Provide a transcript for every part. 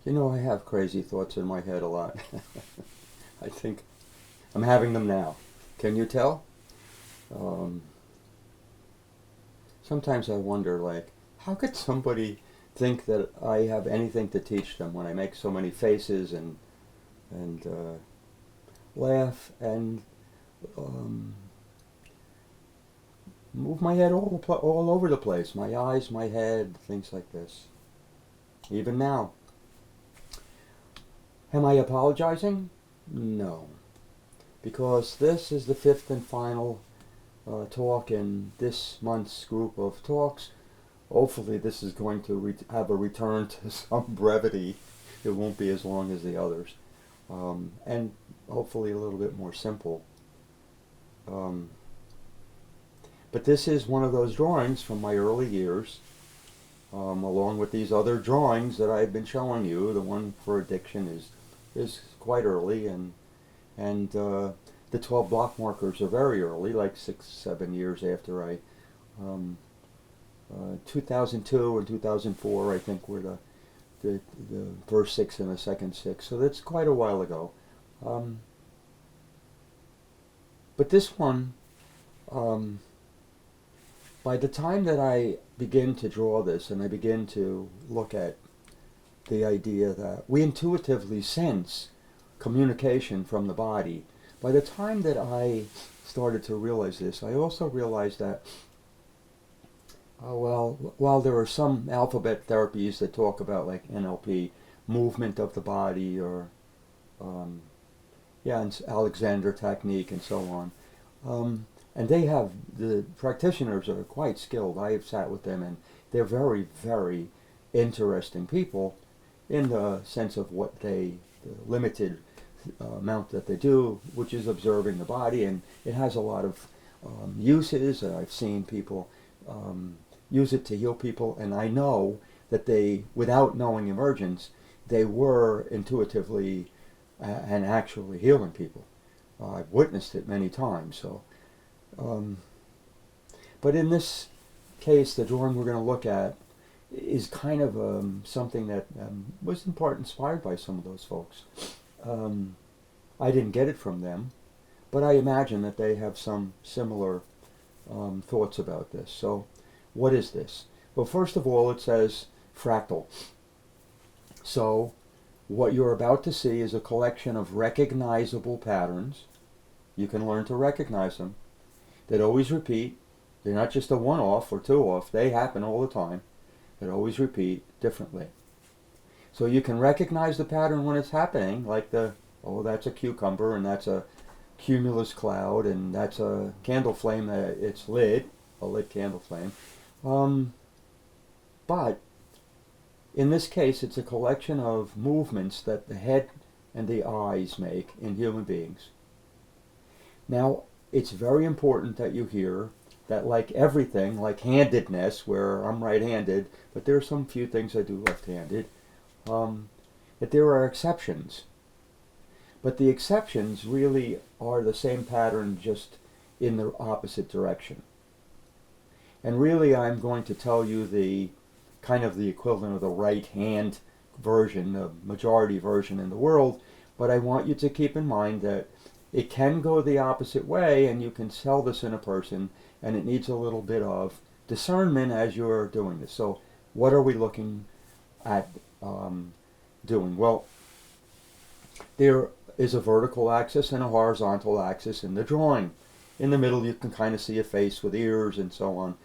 You know, I have crazy thoughts in my head a lot. I think I'm having them now. Can you tell? Um, Sometimes I wonder, like, how could somebody think that I have anything to teach them when I make so many faces and laugh and um, move my head all over the place, my eyes, my head, things like this. Even now, am I apologizing? No, because this is the fifth and final talk in this month's group of talks. Hopefully, this is going to have a return to some brevity. It won't be as long as the others, and hopefully a little bit more simple. Um, but this is one of those drawings from my early years, along with these other drawings that I've been showing you. The one for addiction is quite early, and the 12 block markers are very early, like 6, 7 years after I. 2002 and 2004, I think, were the first six and the second six. So that's quite a while ago. Um, but this one, um, by the time that I begin to draw this and I begin to look at the idea that we intuitively sense communication from the body, by the time that I started to realize this, I also realized that well, while there are some alphabet therapies that talk about like NLP, movement of the body, or um, yeah, and Alexander technique and so on, and the practitioners are quite skilled. I have sat with them, and they're very, very interesting people in the sense of the limited amount that they do, which is observing the body, and it has a lot of uses. I've seen people use it to heal people, and I know that they, without knowing emergence, they were intuitively and actually healing people. I've witnessed it many times. So, but in this case, the drawing we're going to look at is kind of something that was in part inspired by some of those folks. I didn't get it from them, but I imagine that they have some similar thoughts about this. So, what is this? Well, first of all, it says fractal. So, what you're about to see is a collection of recognizable patterns. You can learn to recognize them. That always repeat. They're not just a one-off or two-off. They happen all the time. That always repeat differently. So you can recognize the pattern when it's happening, like that's a cucumber, and that's a cumulus cloud, and that's a candle flame that it's lit, a lit candle flame. But in this case, it's a collection of movements that the head and the eyes make in human beings. Now, it's very important that you hear that, like everything, like handedness, where I'm right-handed, but there are some few things I do left-handed, that there are exceptions. But the exceptions really are the same pattern, just in the opposite direction. And really, I'm going to tell you the kind of the equivalent of the right hand version, the majority version in the world, but I want you to keep in mind that it can go the opposite way, and you can tell this in a person, and it needs a little bit of discernment as you're doing this. So what are we looking at doing? Well, there is a vertical axis and a horizontal axis in the drawing. In the middle, you can kind of see a face with ears and so on.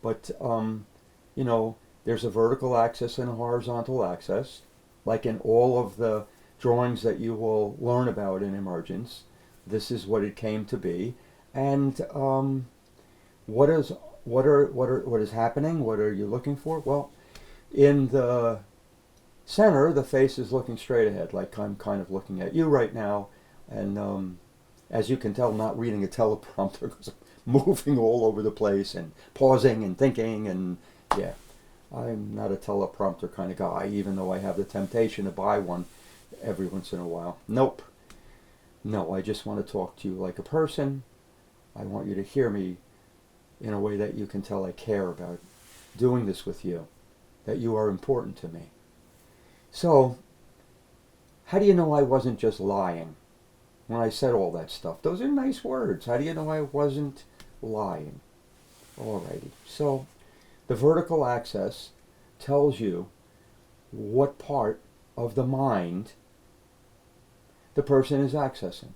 But, there's a vertical axis and a horizontal axis, like in all of the drawings that you will learn about in emergence. This is what it came to be. And what is happening? What are you looking for? Well, in the center, the face is looking straight ahead, like I'm kind of looking at you right now. And as you can tell, I'm not reading a teleprompter because I'm moving all over the place and pausing and thinking, and yeah, I'm not a teleprompter kind of guy, even though I have the temptation to buy one every once in a while. Nope. No, I just want to talk to you like a person. I want you to hear me in a way that you can tell I care about doing this with you, that you are important to me. So, How do you know I wasn't just lying when I said all that stuff? Those are nice words. How do you know I wasn't lying? Alrighty. So the vertical axis tells you what part of the mind the person is accessing.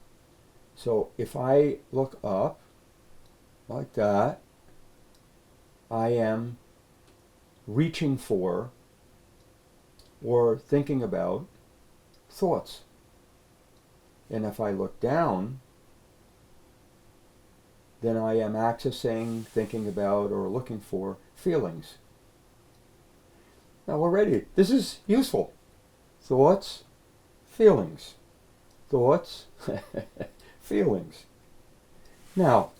So if I look up like that, I am reaching for or thinking about thoughts. And if I look down, then I am accessing, thinking about, or looking for feelings. Now already, this is useful. Thoughts, feelings. Thoughts, feelings. Now,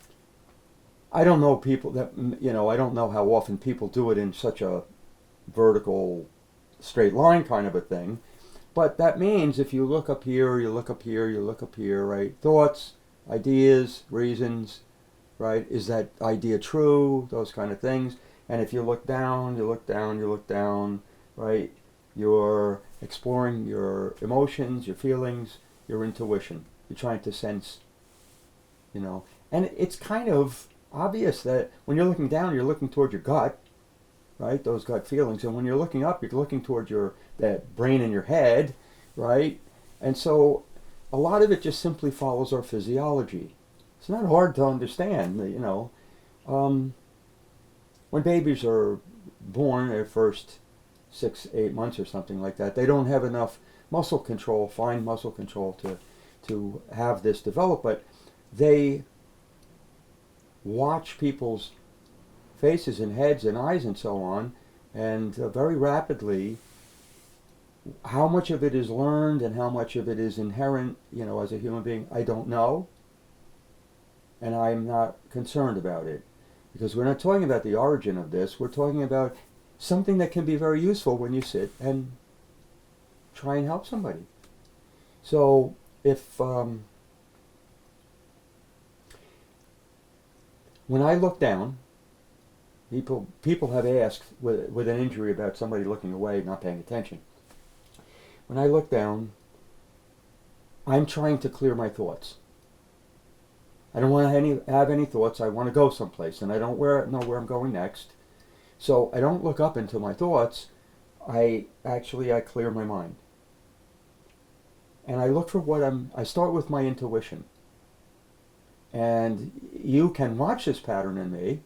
I don't know people that, I don't know how often people do it in such a vertical, straight line kind of a thing. But that means if you look up here, you look up here, you look up here, right? Thoughts, ideas, reasons, right? Is that idea true? Those kind of things. And if you look down, you look down, you look down, right? You're exploring your emotions, your feelings, your intuition. You're trying to sense, And it's kind of obvious that when you're looking down, you're looking toward your gut, right? Those gut feelings. And when you're looking up, you're looking toward that brain in your head, right? And so a lot of it just simply follows our physiology. It's not hard to understand, when babies are born, their first 6-8 months or something like that, they don't have enough muscle control, fine muscle control to have this develop, but they watch people's faces and heads and eyes and so on, and very rapidly, how much of it is learned and how much of it is inherent, as a human being, I don't know, and I'm not concerned about it. Because we're not talking about the origin of this, we're talking about something that can be very useful when you sit and try and help somebody. So if when I look down, people have asked with an injury about somebody looking away, not paying attention. When I look down, I'm trying to clear my thoughts. I don't want to have any thoughts. I want to go someplace, and I don't know where I'm going next. So I don't look up into my thoughts. I clear my mind. And I look for I start with my intuition. And you can watch this pattern in me,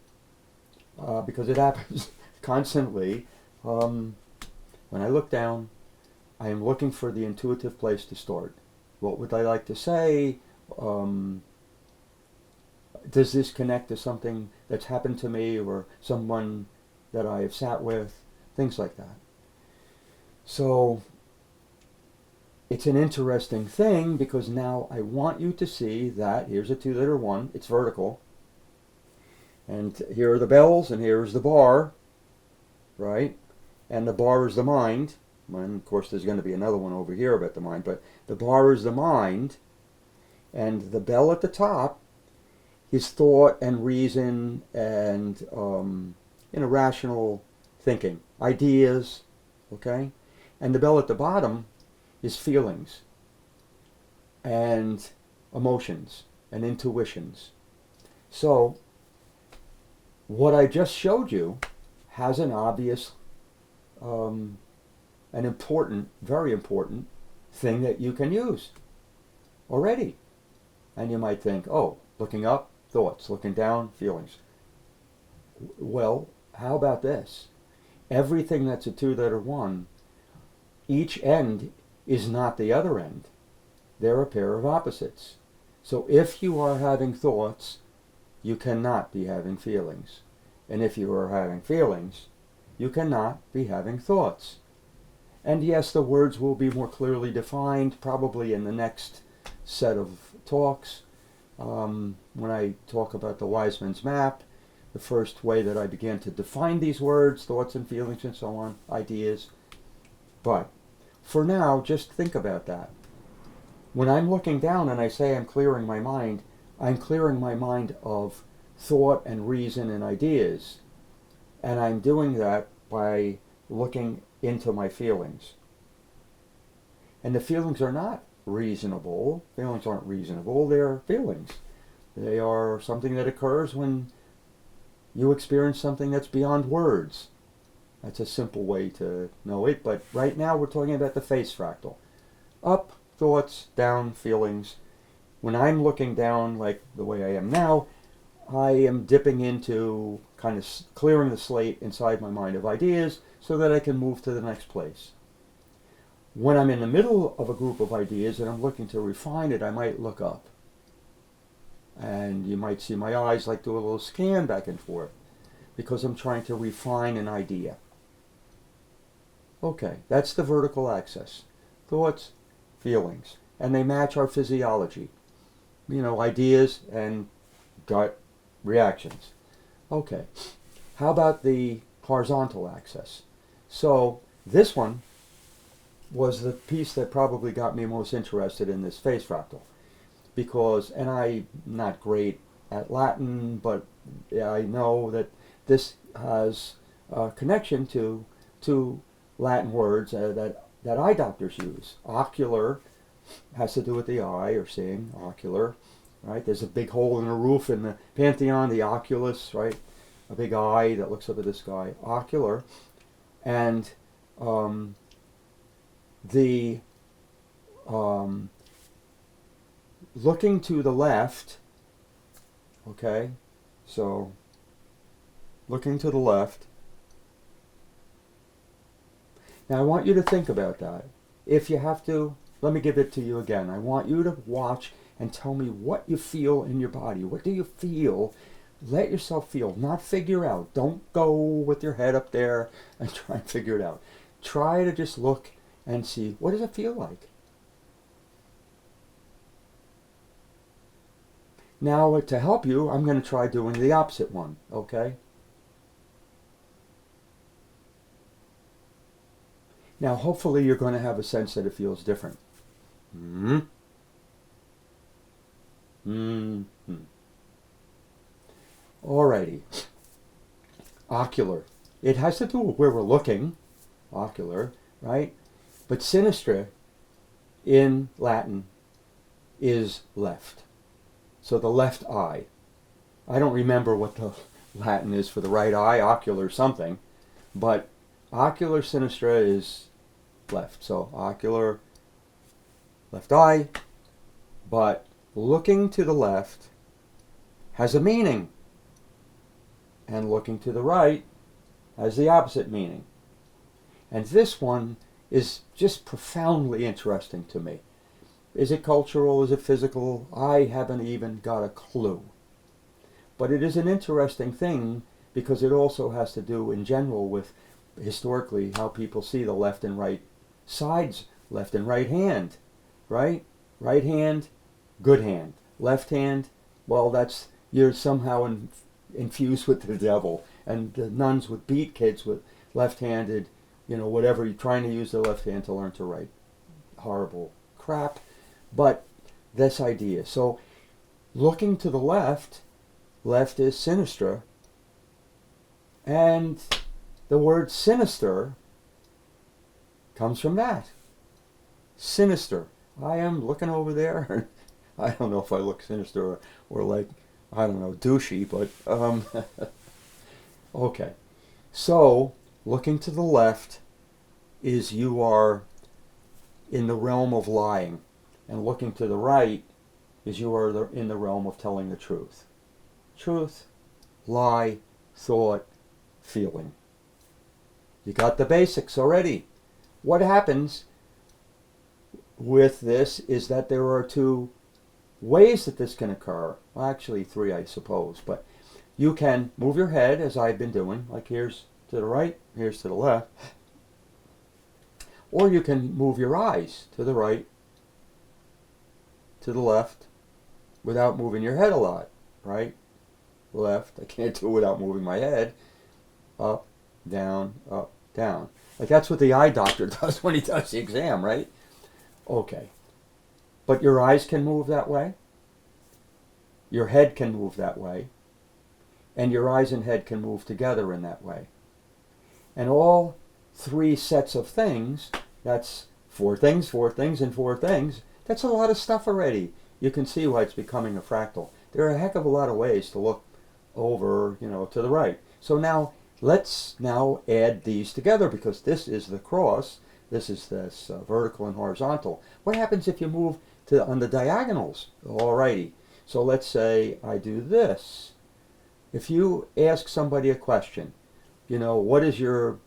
because it happens constantly. When I look down, I am looking for the intuitive place to start. What would I like to say? Does this connect to something that's happened to me or someone that I have sat with? Things like that. So it's an interesting thing because now I want you to see that here's a 2-liter 1, it's vertical, and here are the bells and here's the bar, right? And the bar is the mind. And of course there's going to be another one over here about the mind, but the bar is the mind, and the bell at the top is thought and reason and rational thinking, ideas, okay? And the bell at the bottom is feelings and emotions and intuitions. So what I just showed you has an obvious, an important, very important thing that you can use already. And you might think, oh, looking up, thoughts, looking down, feelings. Well, how about this? Everything that's a 2-liter 1, each end is not the other end. They're a pair of opposites. So if you are having thoughts, you cannot be having feelings. And if you are having feelings, you cannot be having thoughts. And yes, the words will be more clearly defined probably in the next set of talks. When I talk about the wise man's map, the first way that I began to define these words, thoughts and feelings and so on, ideas. But for now, just think about that. When I'm looking down and I say I'm clearing my mind of thought and reason and ideas. And I'm doing that by looking into my feelings. And the feelings are not reasonable. Feelings aren't reasonable. They're feelings. They are something that occurs when you experience something that's beyond words. That's a simple way to know it. But right now we're talking about the face fractal. Up, thoughts, down, feelings. When I'm looking down like the way I am now, I am dipping into kind of clearing the slate inside my mind of ideas so that I can move to the next place. When I'm in the middle of a group of ideas and I'm looking to refine it, I might look up. And you might see my eyes like do a little scan back and forth because I'm trying to refine an idea. Okay, that's the vertical axis. Thoughts, feelings. And they match our physiology. Ideas and gut reactions. Okay, how about the horizontal axis? So this one was the piece that probably got me most interested in this face fractal. Because, and I'm not great at Latin, but I know that this has a connection to Latin words that eye doctors use. Ocular has to do with the eye, or seeing, ocular, right? There's a big hole in the roof in the Pantheon, the oculus, right? A big eye that looks up at the sky, ocular. And the looking to the left, okay, so looking to the left. Now I want you to think about that. If you have to, let me give it to you again. I want you to watch and tell me what you feel in your body. What do you feel? Let yourself feel, not figure out. Don't go with your head up there and try and figure it out. Try to just look and see, what does it feel like? Now, to help you, I'm going to try doing the opposite one, okay? Now, hopefully you're going to have a sense that it feels different. Mm-hmm. Mm-hmm. Alrighty. Ocular. It has to do with where we're looking. Ocular, right? But sinistra in Latin is left. So the left eye. I don't remember what the Latin is for the right eye, ocular something, but ocular sinistra is left. So ocular, left eye, but looking to the left has a meaning, and looking to the right has the opposite meaning. And this one is just profoundly interesting to me. Is it cultural? Is it physical? I haven't even got a clue. But it is an interesting thing because it also has to do in general with historically how people see the left and right sides, left and right hand, right? Right hand, good hand. Left hand, well, that's, you're somehow infused with the devil. And the nuns would beat kids with left-handed, whatever, you're trying to use the left hand to learn to write horrible crap. But this idea. So looking to the left is sinistra. And the word sinister comes from that. Sinister. I am looking over there. I don't know if I look sinister or like, I don't know, douchey, but okay. So looking to the left is you are in the realm of lying. And looking to the right is you are in the realm of telling the truth. Truth, lie, thought, feeling. You got the basics already. What happens with this is that there are two ways that this can occur. Well, actually three, I suppose. But you can move your head, as I've been doing, like here's to the right, here's to the left. Or you can move your eyes to the right, to the left, without moving your head a lot. Right, left, I can't do it without moving my head. Up, down, up, down. Like that's what the eye doctor does when he does the exam, right? Okay. But your eyes can move that way. Your head can move that way. And your eyes and head can move together in that way. And all three sets of things, that's four things, and four things. That's a lot of stuff already. You can see why it's becoming a fractal. There are a heck of a lot of ways to look over, to the right. So now, let's now add these together, because this is the cross. This is this vertical and horizontal. What happens if you move on the diagonals? Alrighty. So let's say I do this. If you ask somebody a question, what is your,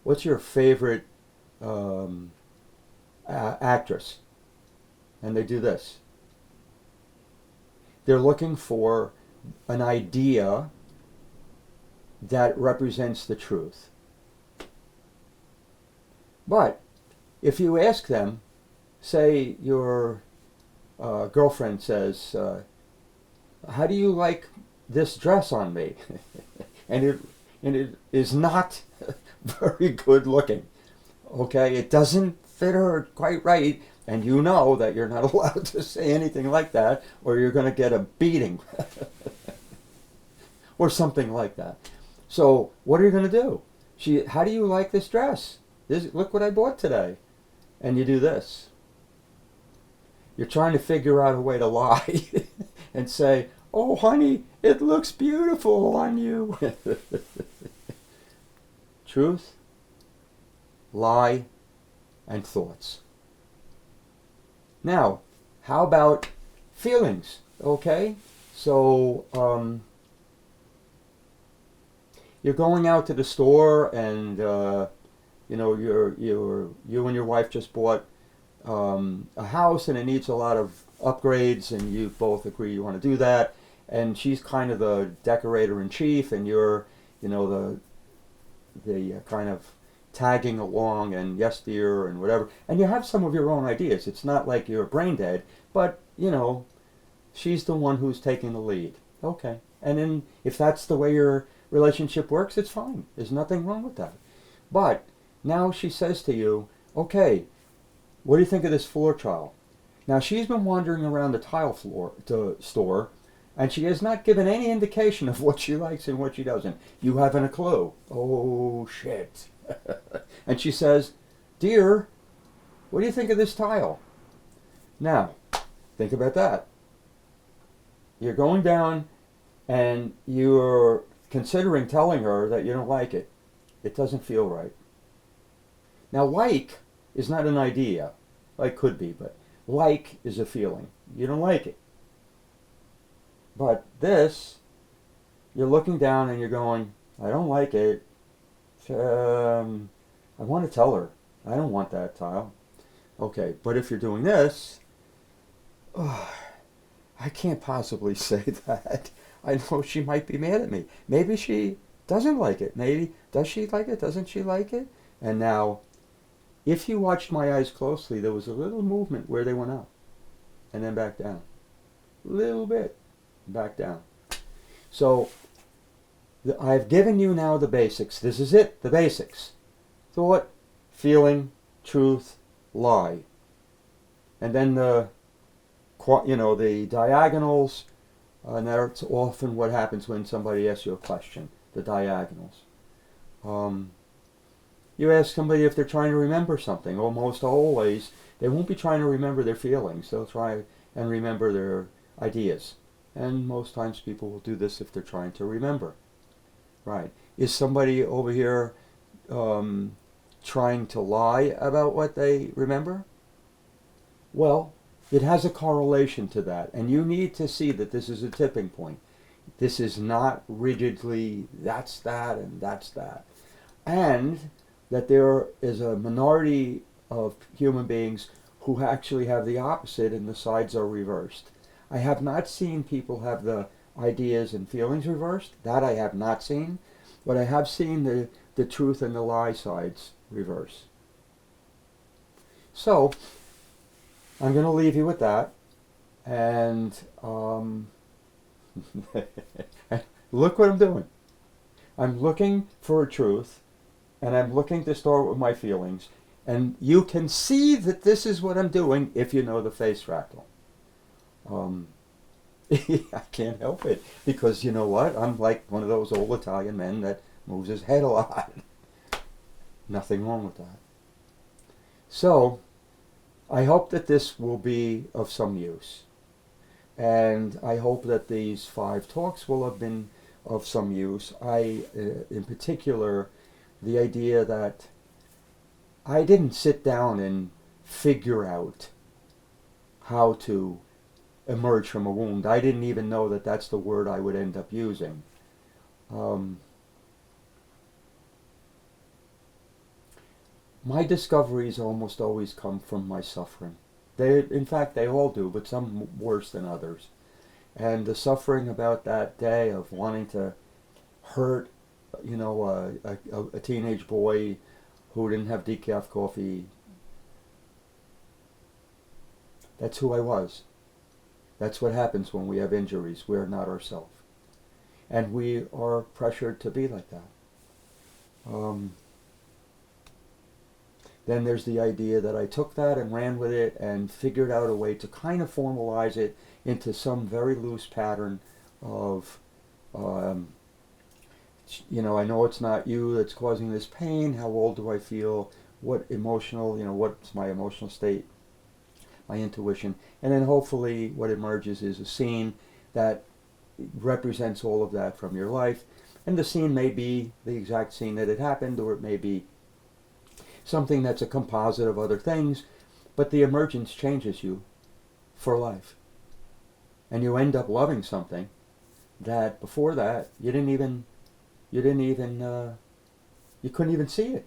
what's your favorite actress? And they do this. They're looking for an idea that represents the truth. But if you ask them, say your girlfriend says, how do you like this dress on me? and it is not very good looking. Okay, it doesn't fit her quite right, and you know that you're not allowed to say anything like that, or you're going to get a beating. Or something like that. So what are you going to do? How do you like this dress? Look what I bought today. And you do this. You're trying to figure out a way to lie and say, oh honey, it looks beautiful on you. Truth, lie, and thoughts. Now, how about feelings? Okay, so you're going out to the store, and you and your wife just bought a house, and it needs a lot of upgrades, and you both agree you want to do that. And she's kind of the decorator in chief, and you're, the kind of tagging along and yes dear and whatever. And you have some of your own ideas. It's not like you're brain dead, but she's the one who's taking the lead. Okay. And then if that's the way your relationship works, it's fine. There's nothing wrong with that. But now she says to you, okay, what do you think of this floor tile? Now she's been wandering around the store, and she has not given any indication of what she likes and what she doesn't. You haven't a clue. Oh shit. And she says, dear, what do you think of this tile? Now, think about that. You're going down and you're considering telling her that you don't like it. It doesn't feel right. Now, like is not an idea. Like could be, but like is a feeling. You don't like it. But this, you're looking down and you're going, I don't like it. I want to tell her, I don't want that tile. Okay, but if you're doing this, I can't possibly say that. I know she might be mad at me. Maybe she doesn't like it. Maybe, does she like it? Doesn't she like it? And now, if you watched my eyes closely, there was a little movement where they went up and then back down. Little bit, back down. So, I've given you now the basics. This is it, the basics. Thought, feeling, truth, lie. And then the diagonals, and that's often what happens when somebody asks you a question, the diagonals. You ask somebody if they're trying to remember something. Almost always, they won't be trying to remember their feelings. They'll try and remember their ideas. And most times people will do this if they're trying to remember. Right. Is somebody over here trying to lie about what they remember? Well, it has a correlation to that, and you need to see that this is a tipping point. This is not rigidly that's that and that's that. And that there is a minority of human beings who actually have the opposite and the sides are reversed. I have not seen people have the ideas and feelings reversed. That I have not seen. But I have seen the truth and the lie sides reverse. So, I'm going to leave you with that. And look what I'm doing. I'm looking for a truth, and I'm looking to start with my feelings. And you can see that this is what I'm doing if you know the Face Fractal. I can't help it, because you know what? I'm like one of those old Italian men that moves his head a lot. Nothing wrong with that. So, I hope that this will be of some use. And I hope that these 5 talks will have been of some use. In particular, the idea that I didn't sit down and figure out how to emerge from a wound. I didn't even know that that's the word I would end up using. Um, my discoveries almost always come from my suffering. In fact, they all do, but some worse than others. And the suffering about that day of wanting to hurt, a teenage boy who didn't have decaf coffee, that's who I was. That's what happens when we have injuries. We're not ourselves. And we are pressured to be like that. Then there's the idea that I took that and ran with it and figured out a way to kind of formalize it into some very loose pattern of, I know it's not you that's causing this pain. How old do I feel? What's my emotional state? My intuition. And then hopefully what emerges is a scene that represents all of that from your life. And the scene may be the exact scene that had happened, or it may be something that's a composite of other things, but the emergence changes you for life. And you end up loving something that before that you couldn't even see it.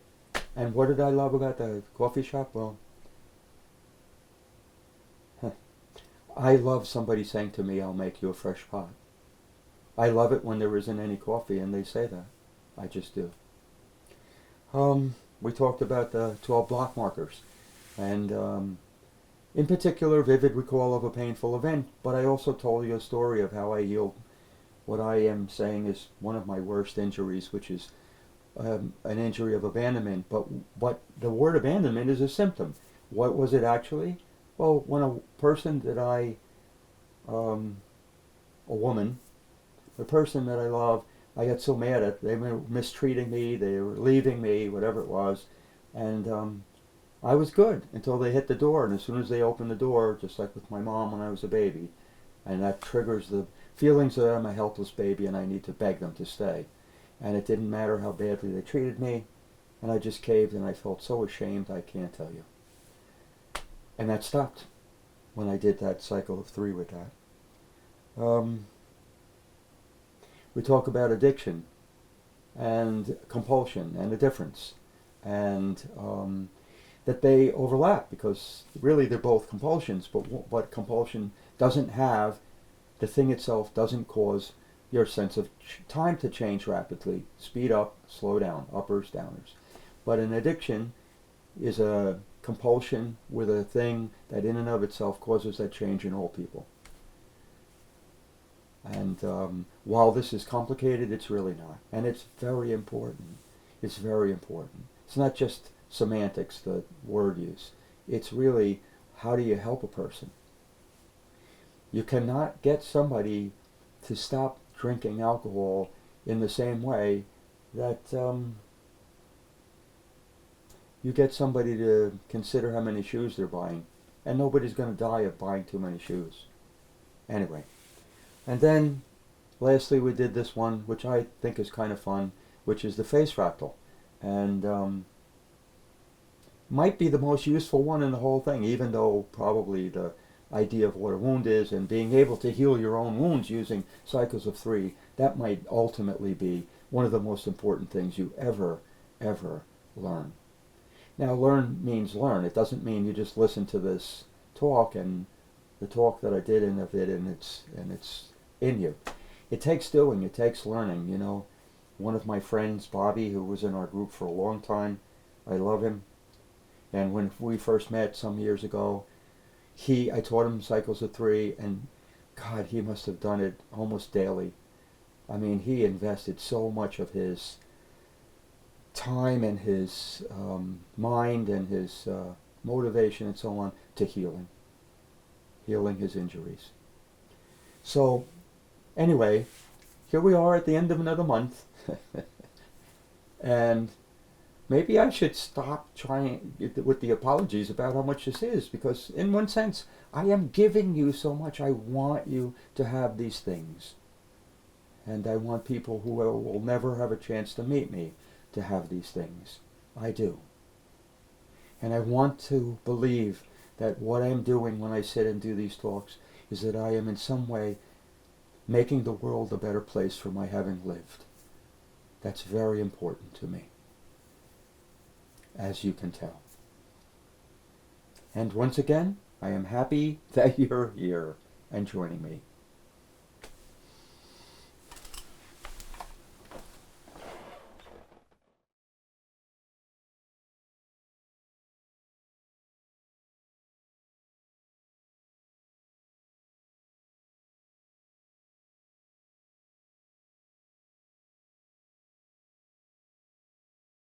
And what did I love about the coffee shop? Well, I love somebody saying to me, I'll make you a fresh pot. I love it when there isn't any coffee and they say that. I just do. We talked about the 12 block markers, and in particular, vivid recall of a painful event, but I also told you a story of how I healed what I am saying is one of my worst injuries, which is an injury of abandonment. But the word abandonment is a symptom. What was it actually? Well, when a person that a person that I love, I got so mad at, they were mistreating me, they were leaving me, whatever it was, and I was good until they hit the door, and as soon as they opened the door, just like with my mom when I was a baby, and that triggers the feelings that I'm a helpless baby and I need to beg them to stay. And it didn't matter how badly they treated me, and I just caved, and I felt so ashamed I can't tell you. And that stopped when I did that cycle of 3 with that. We talk about addiction and compulsion and the difference, and that they overlap because really they're both compulsions, but compulsion doesn't have, the thing itself doesn't cause your sense of time to change rapidly, speed up, slow down, uppers, downers. But an addiction is a compulsion with a thing that in and of itself causes that change in all people. And while this is complicated, it's really not. And it's very important. It's very important. It's not just semantics, the word use. It's really, how do you help a person? You cannot get somebody to stop drinking alcohol in the same way that you get somebody to consider how many shoes they're buying. And nobody's going to die of buying too many shoes. Anyway. And then, lastly, we did this one, which I think is kind of fun, which is the Face Fractal. And might be the most useful one in the whole thing, even though probably the idea of what a wound is and being able to heal your own wounds using cycles of 3, that might ultimately be one of the most important things you ever learn. Now, learn means learn. It doesn't mean you just listen to this talk and the talk that I did in of it, and it's in you. It takes doing. It takes learning. You know, one of my friends, Bobby, who was in our group for a long time, I love him. And when we first met some years ago, I taught him cycles of 3, and God, he must have done it almost daily. I mean, he invested so much of his time and his mind and his motivation and so on to healing his injuries. So, anyway, here we are at the end of another month, and maybe I should stop trying with the apologies about how much this is, because in one sense, I am giving you so much. I want you to have these things. And I want people who will never have a chance to meet me to have these things. I do. And I want to believe that what I'm doing when I sit and do these talks is that I am in some way making the world a better place for my having lived. That's very important to me, as you can tell. And once again, I am happy that you're here and joining me.